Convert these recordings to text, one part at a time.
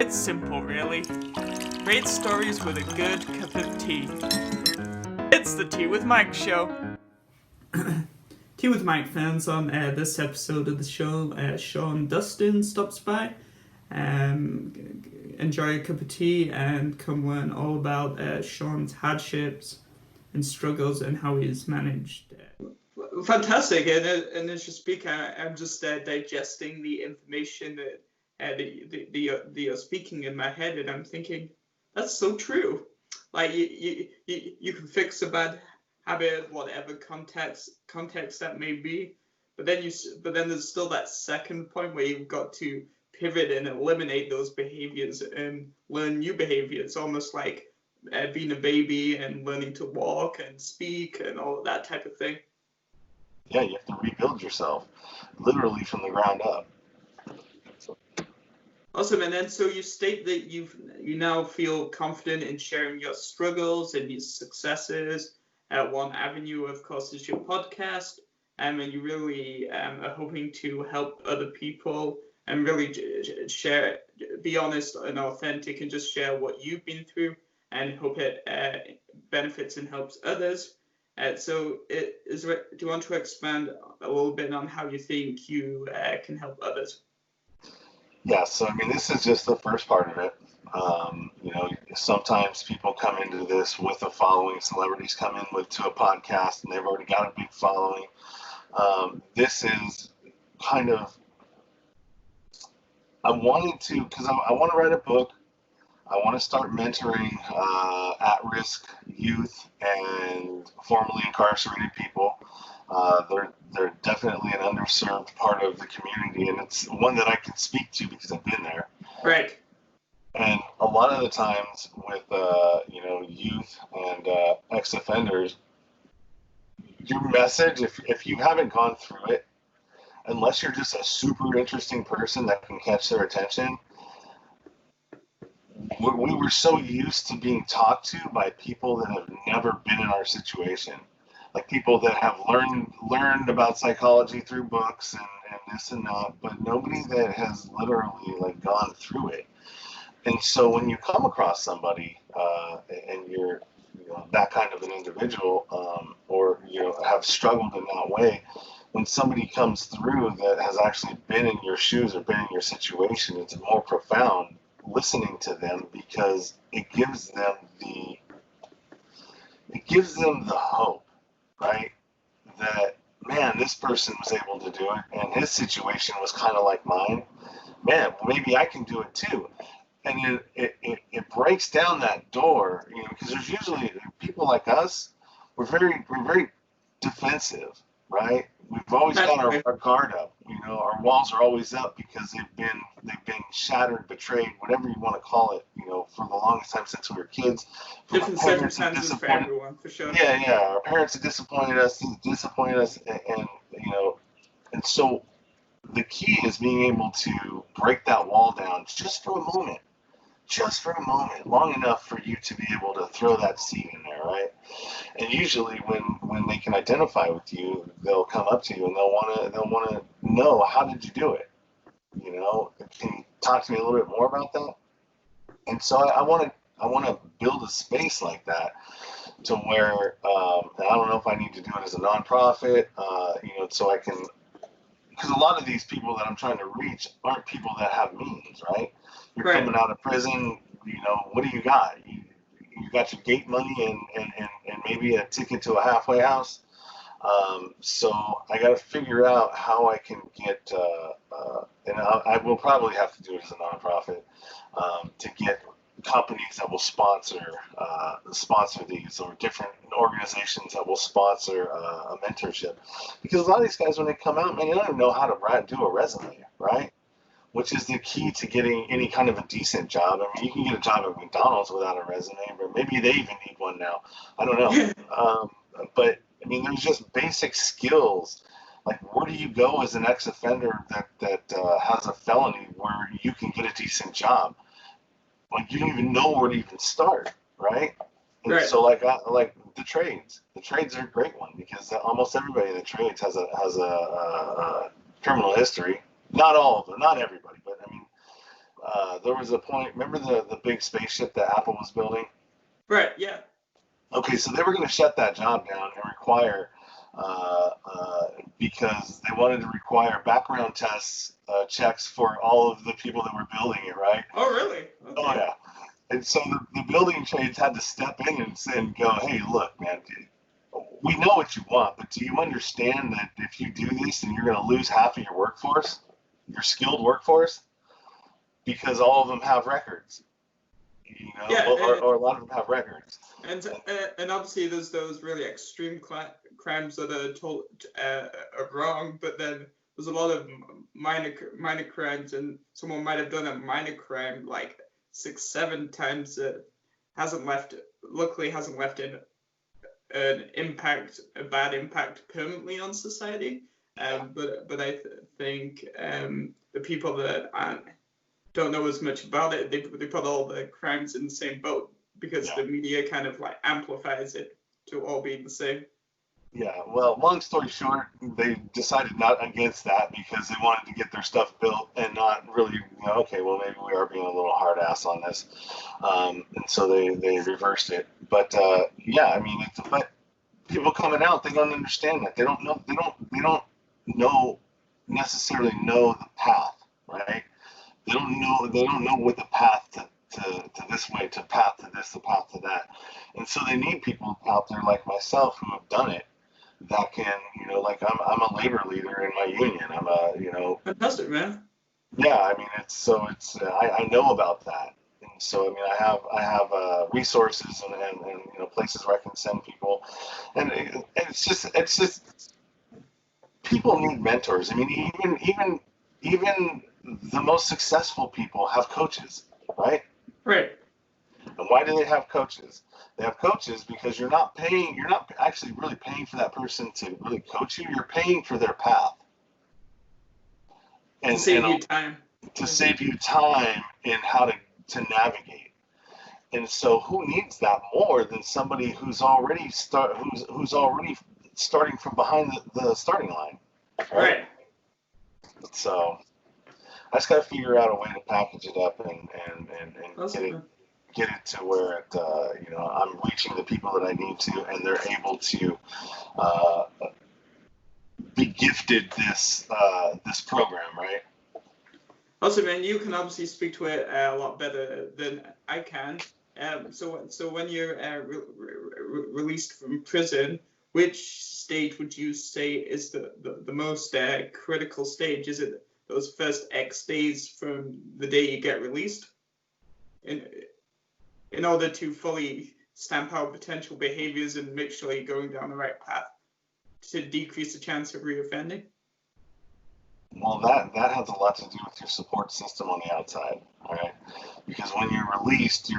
It's simple, really. Great stories with a good cup of tea. It's the Tea with Mike show. Tea with Mike fans, on this episode of the show, Sean Dustin stops by. Enjoy a cup of tea and come learn all about Sean's hardships and struggles and how he's managed. Fantastic, and as you speak, I'm just digesting the information that you're speaking in my head, and I'm thinking that's so true. Like you can fix a bad habit, whatever context that may be, but then there's still that second point where you've got to pivot and eliminate those behaviors and learn new behaviors, almost like being a baby and learning to walk and speak and all of that type of thing. Yeah, you have to rebuild yourself, literally from the ground up. Awesome, and then so you state that you now feel confident in sharing your struggles and your successes. One avenue, of course, is your podcast, and you really are hoping to help other people and really share, be honest and authentic, and just share what you've been through, and hope it benefits and helps others. Do you want to expand a little bit on how you think you can help others? Yeah, so I mean, this is just the first part of it. Sometimes people come into this with a following. Celebrities come in to a podcast and they've already got a big following. This is kind of, I want to write a book. I want to start mentoring at-risk youth and formerly incarcerated people. They're definitely an underserved part of the community, and it's one that I can speak to because I've been there. Right. And a lot of the times with youth and ex-offenders, your message, if you haven't gone through it, unless you're just a super interesting person that can catch their attention, we were so used to being talked to by people that have never been in our situation, like people that have learned about psychology through books and this and that, but nobody that has literally gone through it. And so when you come across somebody and you're that kind of an individual, or have struggled in that way, when somebody comes through that has actually been in your shoes or been in your situation, it's more profound listening to them, because it gives them the hope, right? That, man, this person was able to do it and his situation was kind of like mine. Man, maybe I can do it too. And it breaks down that door, because there's usually people like us, we're very defensive, right? We've always got our guard up. Our walls are always up because they've been shattered, betrayed, whatever you want to call it, for the longest time since we were kids. Different circumstances for everyone, for sure. Yeah. Our parents have disappointed us, and so the key is being able to break that wall down just for a moment, long enough for you to be able to throw that seed in there, right? And usually when they can identify with you, they'll come up to you and they'll want to know, how did you do it? Can you talk to me a little bit more about that? And so I want to build a space like that, to where and I don't know if I need to do it as a nonprofit, so I can, because a lot of these people that I'm trying to reach aren't people that have means, right? You're right. Coming out of prison, what do you got? You got your gate money and maybe a ticket to a halfway house. So I got to figure out how I can get, and I will probably have to do it as a nonprofit, to get companies that will sponsor these, or different organizations that will sponsor a mentorship. Because a lot of these guys, when they come out, man, they don't even know how to do a resume, right? Which is the key to getting any kind of a decent job. I mean, you can get a job at McDonald's without a resume, but maybe they even need one now. I don't know. But I mean, there's just basic skills. Like, where do you go as an ex-offender that has a felony where you can get a decent job? Like, you don't even know where to even start, right? And right. So like the trades. The trades are a great one, because almost everybody in the trades has a criminal history. Not all of them, not everybody, but I mean, there was a point. Remember the big spaceship that Apple was building? Right. Yeah. Okay, so they were going to shut that job down and require, uh, uh, because they wanted to require background tests, checks for all of the people that were building it, right? Oh, really? Oh Okay. yeah. And so the building trades had to step in and go, hey, look, man, we know what you want, but do you understand that if you do this, then you're going to lose half of your workforce, your skilled workforce, because all of them have records, Yeah. or a lot of them have records. And obviously there's those really extreme crimes that are told are wrong, but then there's a lot of minor crimes, and someone might have done a minor crime like 6, 7 times that luckily hasn't left a bad impact permanently on society. But I think the people that don't know as much about it, they put all the crimes in the same boat because Yeah. the media kind of like amplifies it to all be the same. Yeah, well, long story short, they decided not against that because they wanted to get their stuff built and not really, okay, well, maybe we are being a little hard ass on this. And so they reversed it. But yeah, I mean, but people coming out, they don't understand that. They don't necessarily know the path, right? They don't know what the path to this way, to path to this, the path to that. And so they need people out there like myself who have done it that can, like I'm a labor leader in my union. I'm Fantastic, man. yeah, I mean, I know about that. And so, I mean, I have resources and places where I can send people. And it's just people need mentors. I mean, even the most successful people have coaches, right? Right. And why do they have coaches? They have coaches because you're not actually really paying for that person to really coach you. You're paying for their path. To save you time. To save you time in how to navigate. And so who needs that more than somebody who's already starting from behind the starting line, Right. So I just got to figure out a way to package it up and Awesome. get it to where I'm reaching the people that I need to, and they're able to uh, be gifted this program, right? Also, man, you can obviously speak to it a lot better than I can. So when you're released from prison, which stage would you say is the most critical stage? Is it those first X days from the day you get released, in order to fully stamp out potential behaviors and make sure you're going down the right path to decrease the chance of reoffending? Well, that has a lot to do with your support system on the outside, all right? Because when you're released,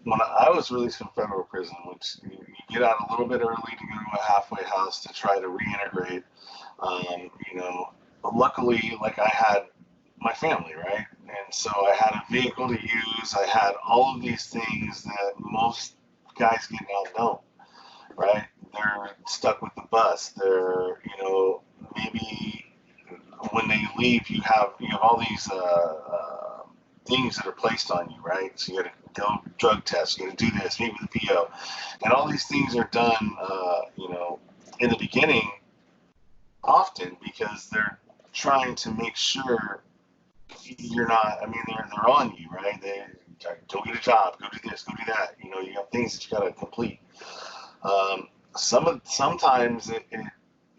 when I was released from federal prison, which you get out a little bit early to go to a halfway house to try to reintegrate. But luckily, like I had my family, right? And so I had a vehicle to use. I had all of these things that most guys getting out don't, right? They're stuck with the bus. They're, maybe when they leave, you have all these things that are placed on you, right? So you got to go drug test, you got to do this, meet with the PO, and all these things are done, in the beginning, often because they're trying to make sure you're not. I mean, they're on you, right? They go get a job, go do this, go do that. You have things that you got to complete. Sometimes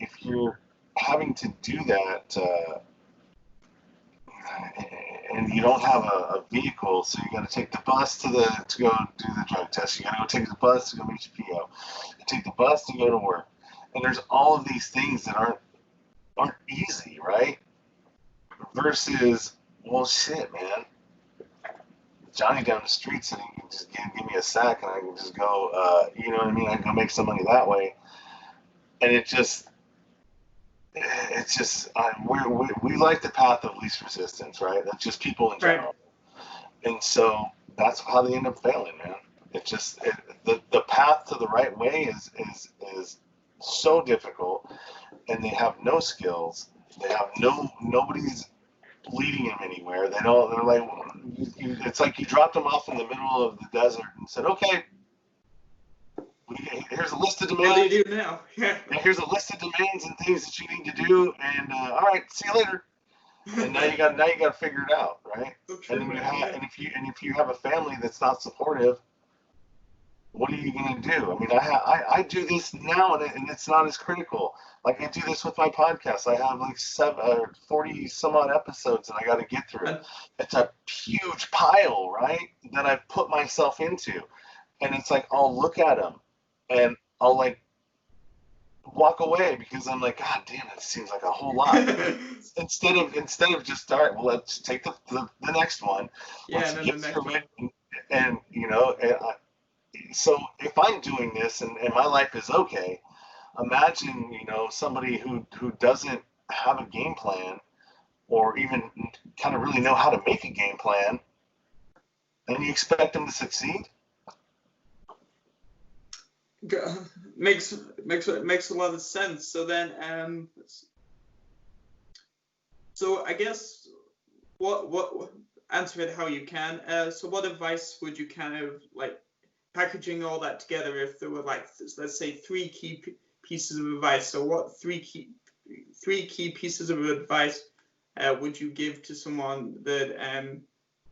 if you're having to do that, and you don't have a vehicle, so you got to take the bus to go do the drug test. You got to go take the bus to go meet your PO. You take the bus to go to work, and there's all of these things that aren't easy, right? Versus, well, shit, man. Johnny down the street said he can just give me a sack and I can just go, you know what I mean? I can go make some money that way. And it's just, we like the path of least resistance, right? That's just people in general. Right. And so that's how they end up failing, man. It's just, the path to the right way is so difficult, and they have no skills. They have nobody's leading them anywhere. They don't. They're like, it's like you dropped them off in the middle of the desert and said, okay, here's a list of demands. What do you do now? Yeah. And here's a list of demands and things that you need to do. And all right, see you later. And now you got to figure it out, right? True, and if you have a family that's not supportive, what are you going to do? I mean, I do this now, and it's not as critical. Like, I do this with my podcast. I have like 40 some odd episodes that I got to get through. It's a huge pile, right, that I've put myself into. And it's like, I'll look at them and I'll like walk away because I'm like, God damn, it seems like a whole lot. instead of just, all right, well, let's take the next one. Yeah, let's and then get the next through one. it. And you know, so if I'm doing this and my life is okay, imagine, you know, somebody who doesn't have a game plan or even kind of really know how to make a game plan, and you expect them to succeed. Makes a lot of sense. So then, so I guess what answer it how you can. So what advice would you kind of like packaging all that together? If there were like, let's say, three key pieces of advice. So what three key pieces of advice would you give to someone that a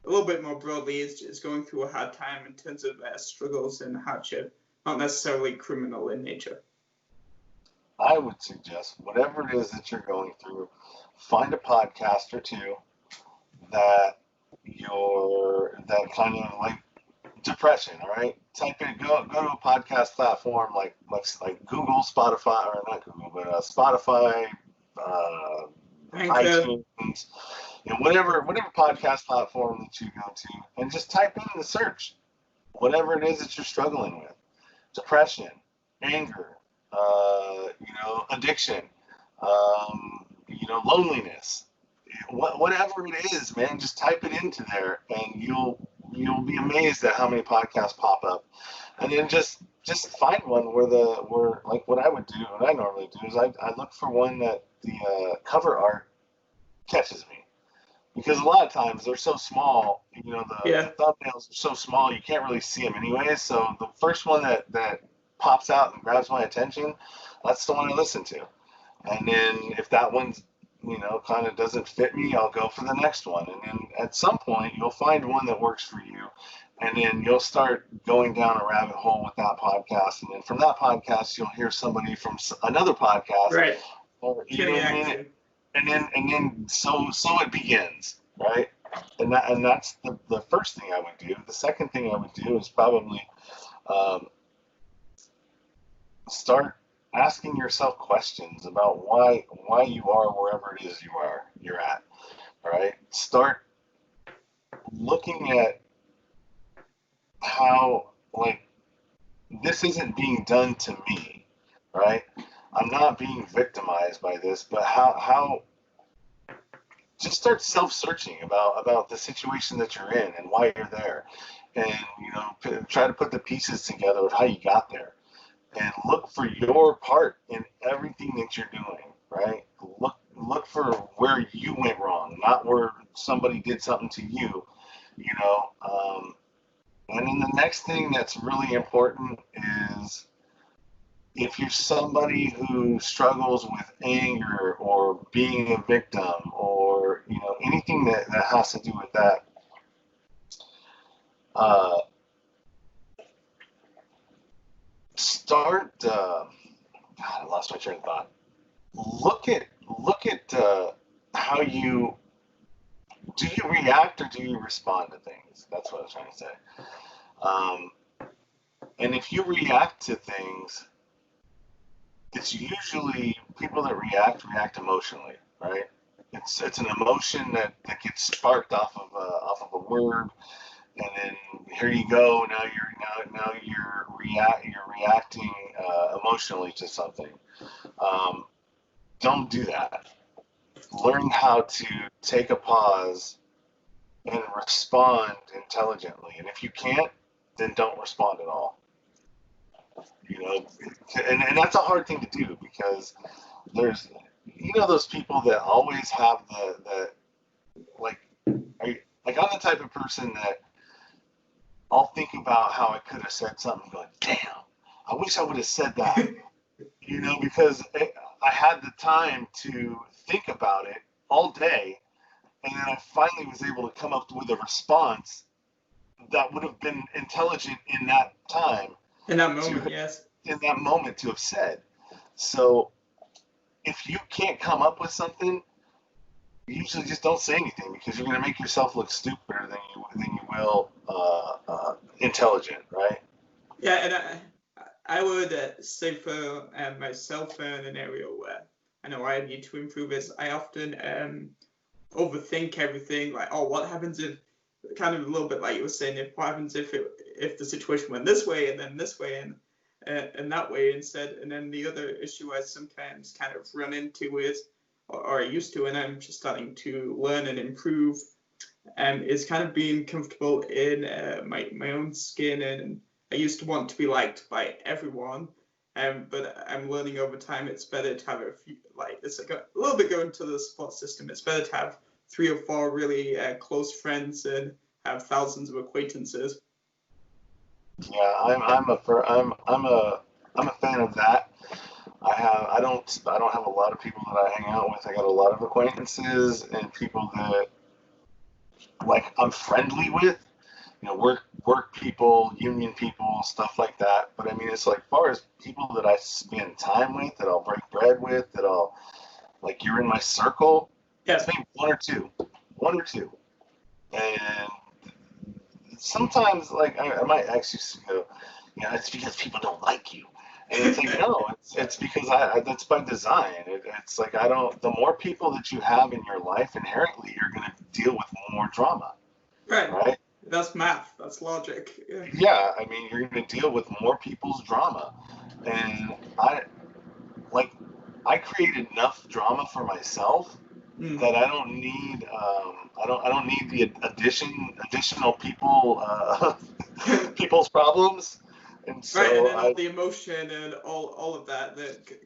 little bit more broadly is going through a hard time in terms of struggles and hardship? Not necessarily criminal in nature. I would suggest whatever it is that you're going through, find a podcast or two that kind of like depression. All right, type in, go to a podcast platform like Google, Spotify, or not Google, but Spotify, iTunes, you know, whatever podcast platform that you go to, and just type in the search whatever it is that you're struggling with. Depression, anger, you know, addiction, you know, loneliness, whatever it is, man, just type it into there, and you'll be amazed at how many podcasts pop up. And then just find one where like what I would do, what I normally do is I look for one that the cover art catches me, because a lot of times they're so small, you know, the thumbnails are so small you can't really see them anyway. So the first one that pops out and grabs my attention, that's the one I listen to. And then if that one's, you know, kind of doesn't fit me, I'll go for the next one. And then at some point you'll find one that works for you, and then you'll start going down a rabbit hole with that podcast. And then from that podcast you'll hear somebody from another podcast, right? Or, you know what I mean? And then so it begins, right? And that's the first thing I would do. The second thing I would do is probably start asking yourself questions about why you are wherever it is you're at. All right? Start looking at how, like, this isn't being done to me, right? I'm not being victimized by this, but how just start self-searching about the situation that you're in and why you're there, and, you know, try to put the pieces together of how you got there, and look for your part in everything that you're doing, right? Look for where you went wrong, not where somebody did something to you, you know. And then the next thing that's really important is, if you're somebody who struggles with anger or being a victim, or, you know, anything that has to do with that, start. God, I lost my train of thought. Look at how you react or do you respond to things? That's what I was trying to say. And if you react to things, it's usually people that react emotionally, right? It's an emotion that gets sparked off of a word, and then here you go. Now you're reacting emotionally to something. Don't do that. Learn how to take a pause and respond intelligently. And if you can't, then don't respond at all. You know, and that's a hard thing to do, because there's, you know, those people that always have the like, like I'm the type of person that I'll think about how I could have said something, going, damn, I wish I would have said that, because I had the time to think about it all day, and then I finally was able to come up with a response that would have been intelligent in that time In that to moment, yes. in that moment to have said. So if you can't come up with something, you usually just don't say anything because you're going to make yourself look stupider than you will intelligent, right? Yeah, and I would say for myself in an area where I know I need to improve is I often overthink everything. Like, oh, what happens if, kind of a little bit like you were saying, if what happens if the situation went this way and then this way and that way instead. And then the other issue I sometimes kind of run into is, or I used to, and I'm just starting to learn and improve, is kind of being comfortable in my own skin. And I used to want to be liked by everyone, but I'm learning over time it's better to have a few, like it's like a little bit going to the support system. It's better to have 3 or 4 really close friends and have thousands of acquaintances. Yeah, I'm a fan of that. I don't have a lot of people that I hang out with. I got a lot of acquaintances and people that like I'm friendly with, work people, union people, stuff like that. But I mean, it's like far as people that I spend time with, that I'll break bread with, that I'll like you're in my circle. It's Yeah, maybe one or two, and sometimes like I might actually go, it's because people don't like you. And it's like, no, it's because that's by design. It's like I don't. The more people that you have in your life, inherently, you're going to deal with more drama, right. right? That's math. That's logic. Yeah. Yeah, I mean, you're going to deal with more people's drama, and like I create enough drama for myself Mm. that I don't need I don't need the additional people people's problems, and Right, and so then all the emotion and all of that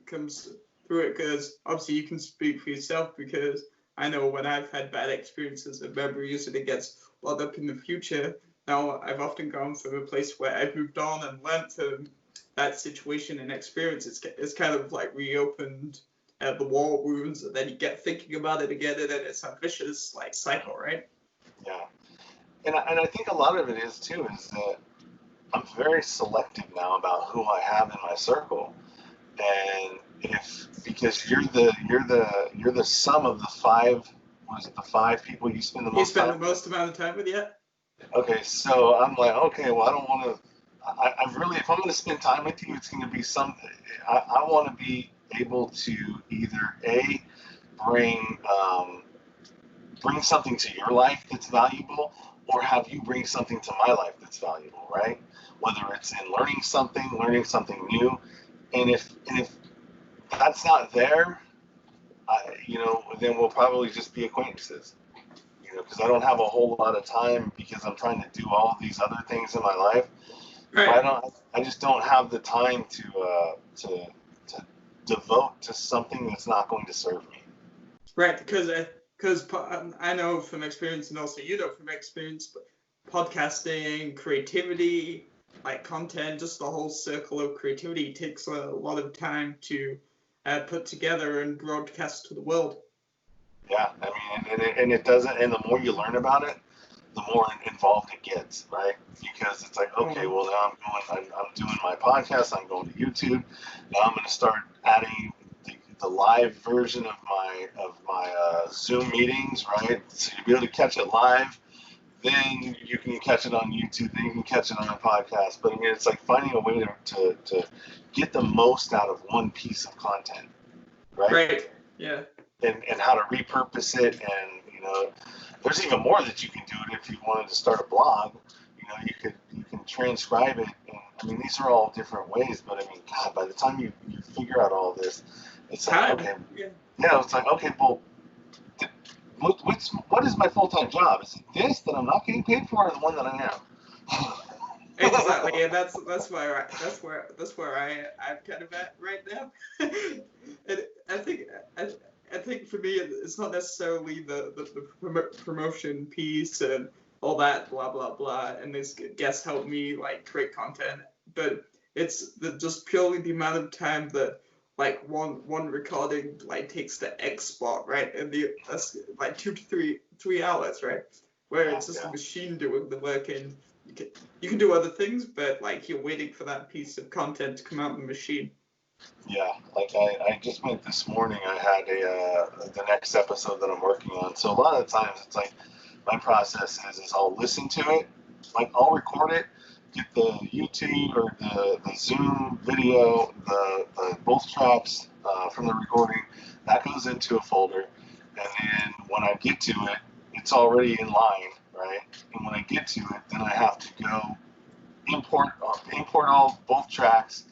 comes through it, because obviously you can speak for yourself, because I know when I've had bad experiences and memories and it gets brought up in the future, now I've often gone from a place where I've moved on and learned from that situation and experience. It's kind of like reopened the war wounds, and then you get thinking about it again, and then it's a vicious like cycle, right? yeah, and I think a lot of it is too is that I'm very selective now about who I have in my circle. And if because you're the sum of the five, what is it, the five people you spend the You most spend time the with? most amount of time with you. Okay, so I'm like, okay, well, I don't want to. I really, if I'm going to spend time with you, it's going to be something. I want to be able to either a bring bring something to your life that's valuable, or have you bring something to my life that's valuable, right? Whether it's in learning something new, and if that's not there, then we'll probably just be acquaintances. Because I don't have a whole lot of time because I'm trying to do all these other things in my life. But Right. I just don't have the time to devote to something that's not going to serve me. Right, because I know from experience, and also you know from experience, but podcasting, creativity, like content, just the whole circle of creativity takes a lot of time to put together and broadcast to the world. Yeah, I mean, and it doesn't. And the more you learn about it, the more involved it gets, right? Because it's like, okay, Oh, well now I'm doing my podcast. I'm going to YouTube. Now I'm going to start adding the live version of my Zoom meetings, right? So you'll be able to catch it live. Then you can catch it on YouTube. Then you can catch it on a podcast. But I mean, it's like finding a way to get the most out of one piece of content, right? right. Yeah. And how to repurpose it, and there's even more that you can do it if you wanted to start a blog. You can transcribe it, and I mean these are all different ways, but I mean, God, by the time you figure out all this, it's like, Time. okay, Yeah. yeah, it's like, okay, well, what is my full-time job? Is it this that I'm not getting paid for, or the one that I Exactly, am? and that's where I'm kind of at right now. And I think I think for me, it's not necessarily the promotion piece and all that blah blah blah, and this guest helped me like create content, but it's just purely the amount of time that like one recording like takes the X spot, right, and that's like 2 to 3 hours, right, where it's just a machine doing the work, and you can do other things, but like you're waiting for that piece of content to come out of the machine. Yeah, like I just went this morning. I had the next episode that I'm working on. So a lot of the times it's like my process is I'll listen to it, like I'll record it, get the YouTube or the Zoom video, the both tracks from the recording, that goes into a folder, and then when I get to it, it's already in line, right? And when I get to it, then I have to go import all both tracks.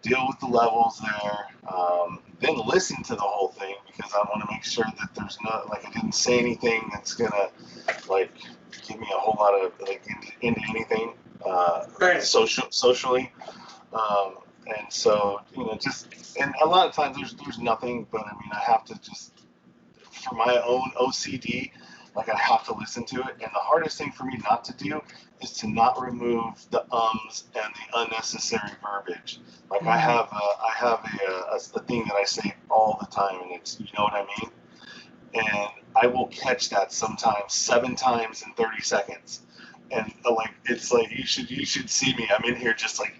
Deal with the levels there, then listen to the whole thing because I want to make sure that there's not like I didn't say anything that's gonna like give me a whole lot of like into anything Right. socially, and so just and a lot of times there's nothing, but I mean I have to just for my own OCD. Like I have to listen to it, and the hardest thing for me not to do is to not remove the ums and the unnecessary verbiage. Like I have a thing that I say all the time, and it's you know what I mean. And I will catch that sometimes 7 times in 30 seconds, and like it's like you should see me. I'm in here just like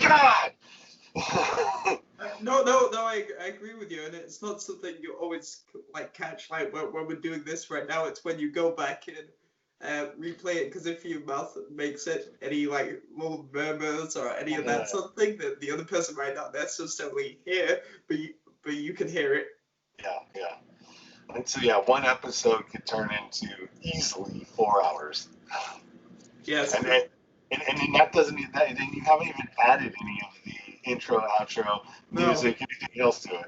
God. No, I agree with you, and it's not something you always like catch. Like when we're doing this right now, it's when you go back and replay it, because if your mouth makes it any like little murmurs or any of that something that the other person might not necessarily hear, but you can hear it. Yeah. And so yeah, one episode could turn into easily 4 hours. Yes. And then that doesn't that then you haven't even added any of the intro, outro, music, anything else to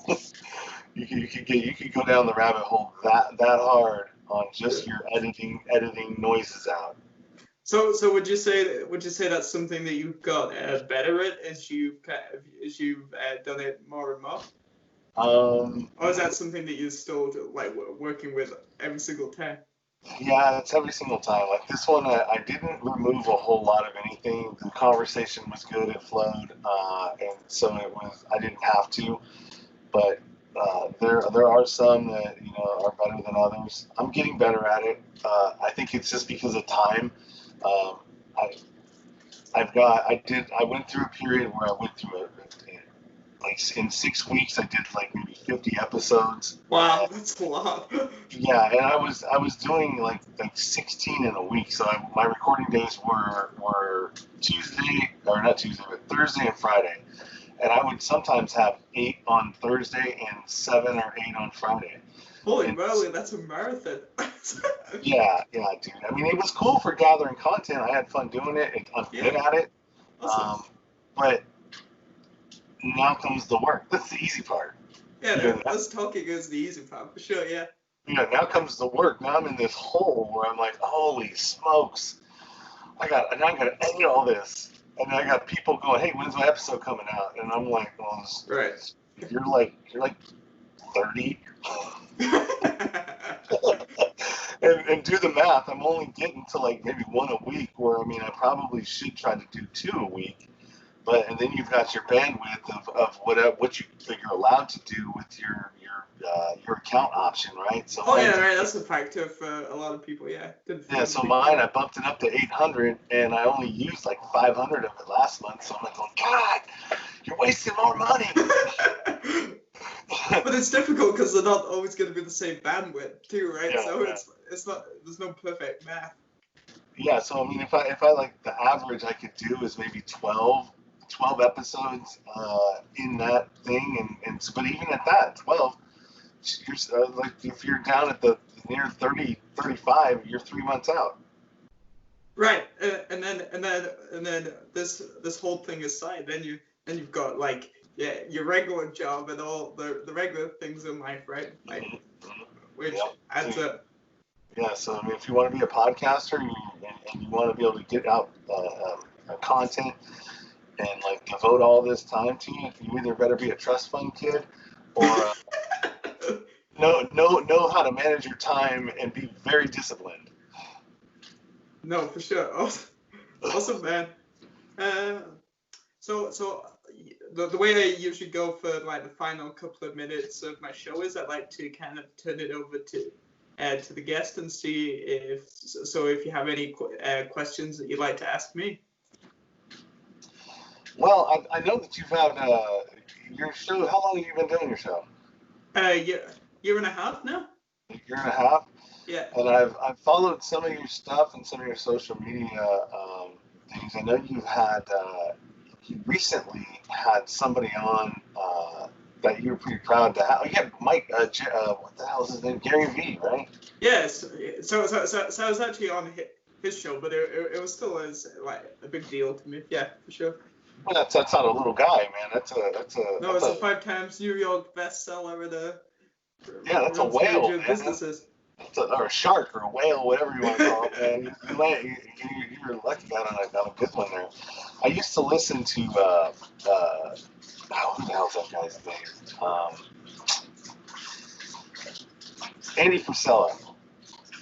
it. you could go down the rabbit hole that hard on just your editing noises out. So would you say that's something that you've got better at as you've done it more and more? Or is that something that you're still like working with every single time? Yeah, it's every single time. Like this one, I didn't remove a whole lot of anything. The conversation was good; it flowed, and so it was. I didn't have to, but there are some that are better than others. I'm getting better at it. I think it's just because of time. I went through a period where I went through like in 6 weeks I did like maybe 50 episodes. Wow, that's a lot. Yeah, and I was doing like 16 in a week. So my recording days were Tuesday, or not Tuesday, but Thursday and Friday. And I would sometimes have 8 on Thursday and 7 or 8 on Friday. Holy moly, that's a marathon. Yeah, dude. I mean, it was cool for gathering content. I had fun doing it. I'm good at it. Awesome. But now comes the work. That's the easy part. Yeah, us talking is the easy part, for sure, yeah. Yeah, now comes the work. Now I'm in this hole where I'm like, holy smokes. I gotta edit all this. And I got people going, hey, when's my episode coming out? And I'm like, well, right. You're like 30. and do the math. I'm only getting to like maybe 1 a week, where I mean I probably should try to do 2 a week. And then you've got your bandwidth of what you're allowed to do with your account option, right? So right. That's a factor for a lot of people, yeah. So mine, I bumped it up to 800, and I only used like 500 of it last month. So I'm like, going, God, you're wasting more money. But it's difficult because they're not always going to be the same bandwidth too, right? Yeah, so it's not. There's no perfect math. Yeah. So I mean, if I like the average I could do is maybe 12 episodes in that thing, and so, but even at that 12, you're like if you're down at the near 30, 35, you're 3 months out. Right, and then this whole thing aside, then you've got like your regular job and all the regular things in life, right? Like which adds up. Yeah. So I mean, if you want to be a podcaster and you want to be able to get out content. and like devote all this time to you, you either better be a trust fund kid or know how to manage your time and be very disciplined. No, for sure. Awesome, man. So the way I usually go for like the final couple of minutes of my show is I like to kind of turn it over to the guest and see if you have any questions that you'd like to ask me. Well, I know that you've had your show. How long have you been doing your show? Year and a half now. A year and a half. Yeah. And I've followed some of your stuff and some of your social media things. I know you recently had somebody on that you were pretty proud to have. You had Mike, what the hell is his name? Gary V, right? Yes. So I was actually on his show, but it was still like a big deal to me. Yeah, for sure. Well, that's not a little guy, man. It's a 5 times New York bestseller. That's a whale, man. Businesses. Or a shark or a whale, whatever you want to call it, man. You were lucky got on a good one there. I used to listen to who the hell's that guy's name? Andy Frisella.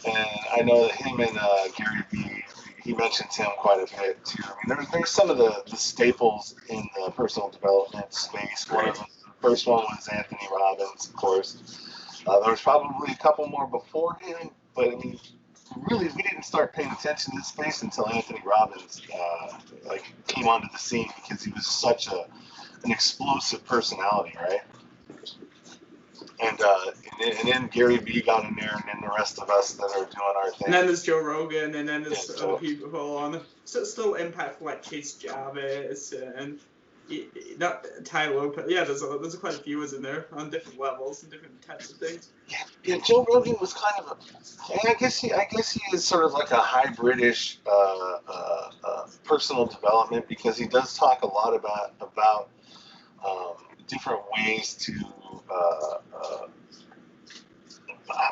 And I know that him and Gary Vee, he mentions him quite a bit too. I mean, there's some of the staples in the personal development space. One of the first one was Anthony Robbins, of course. There was probably a couple more before him, but I mean, really, we didn't start paying attention to this space until Anthony Robbins came onto the scene because he was such an explosive personality, right? And then Gary Vee got in there, and then the rest of us that are doing our thing. And then there's Joe Rogan, and then there's other people on. So it's still impactful like Chase Jarvis and not Ty Lopez. Yeah, there's quite a few in there on different levels and different types of things. Yeah, Joe Rogan was kind of I guess he is sort of like a hybridish personal development because he does talk a lot about different ways to.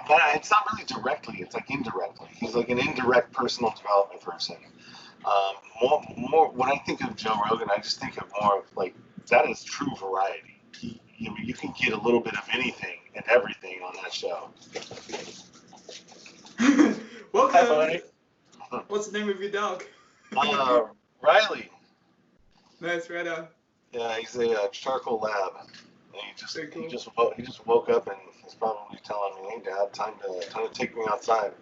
But it's not really directly. It's like indirectly. He's like an indirect personal development person. More when I think of Joe Rogan, I just think of more of like that is true variety. You can get a little bit of anything and everything on that show. Welcome. What's the name of your dog? Riley. Nice, right on. Yeah, he's a charcoal lab. And he just woke up and he's probably telling me, "Hey, Dad, time to take me outside."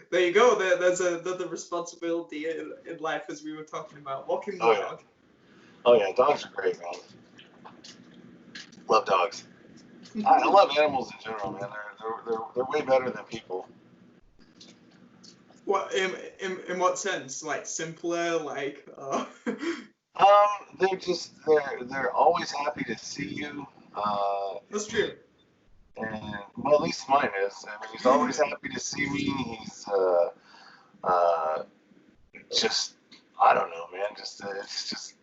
There you go. There's another responsibility in life, as we were talking about. Walking the dog. Oh yeah, dogs are great, man. Love dogs. I love animals in general, man. They're way better than people. What in what sense? Like simpler, like. They're always happy to see you. That's true. And well, at least mine is. I mean, he's always happy to see me. He's just I don't know, man. It's just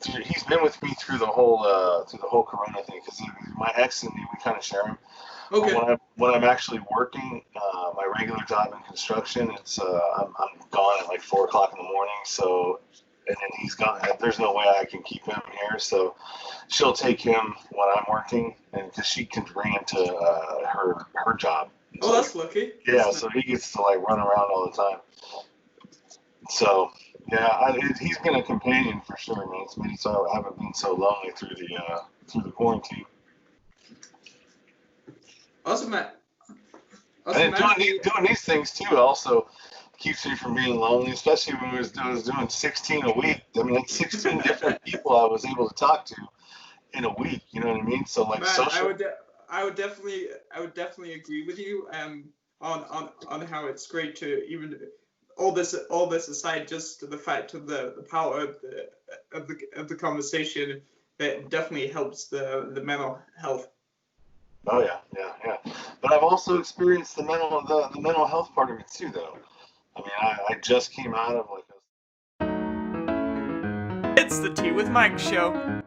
he's been with me through the whole Corona thing because my ex and me, we kind of share him. Okay. When I'm actually working my regular job in construction, it's I'm gone at like 4:00 in the morning. So. And then he's gone. There's no way I can keep him here, so she'll take him when I'm working, and because she can bring him to her job. Oh, that's lucky. Yeah, so he gets to like run around all the time. So yeah, he's been a companion for sure, man. It's made so I haven't been so lonely through the quarantine. Awesome, man. And doing these things too also keeps me from being lonely, especially when I was doing 16 a week. I mean, it's 16 different people I was able to talk to in a week. You know what I mean? So like, man, social. I would definitely agree with you. On how it's great to even all this aside, just the fact of the power of the conversation that definitely helps the mental health. Oh yeah. But I've also experienced the mental health part of it too, though. I mean, I just came out of like It's the Tea with Mike show.